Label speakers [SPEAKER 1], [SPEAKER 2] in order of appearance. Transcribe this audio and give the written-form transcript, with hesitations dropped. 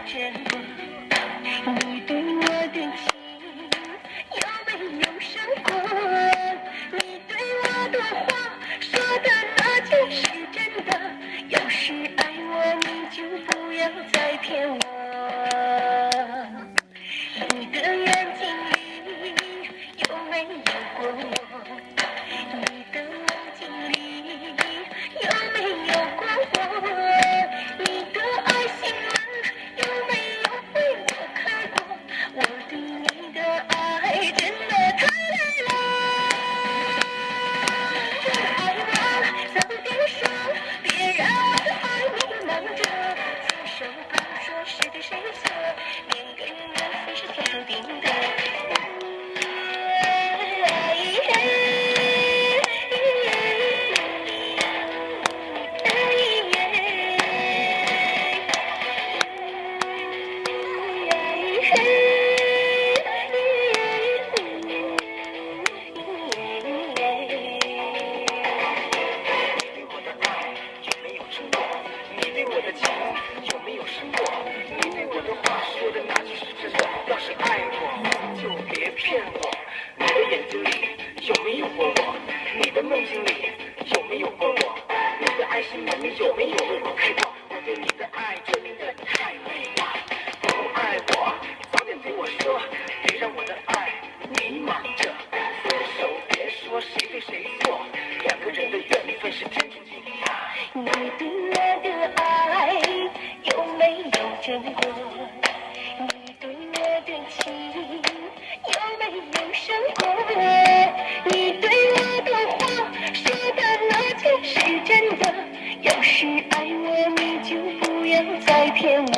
[SPEAKER 1] 真过？你对我的情有没有伤过？你对我的话说的那就是真的？要是爱我，你就不要再骗我。你的眼睛里有没有过我？你的梦境里有没有过我？你的爱心门有没有为我开过？我对你的爱真的太累了。我的爱我早点说，别让我的爱迷茫着。此生不说谁对谁错，两个人缘分是天注定的。
[SPEAKER 2] 有没有生过？你对我的话说的那就是真的。要是爱我，就别骗我。你的眼睛里有没有过我？你的梦境里有没有过我？你的爱心门有没有为我开过？我对你的爱真的太美了。不爱我，早点对我说，别让我的爱迷茫着。分手别说谁对谁错，两个人的缘分是天注定的。
[SPEAKER 1] 你对我的爱有没有真过？你对我的情有没有伤过？你对我的话说的那就是真的？要是爱我，你就不要再骗我。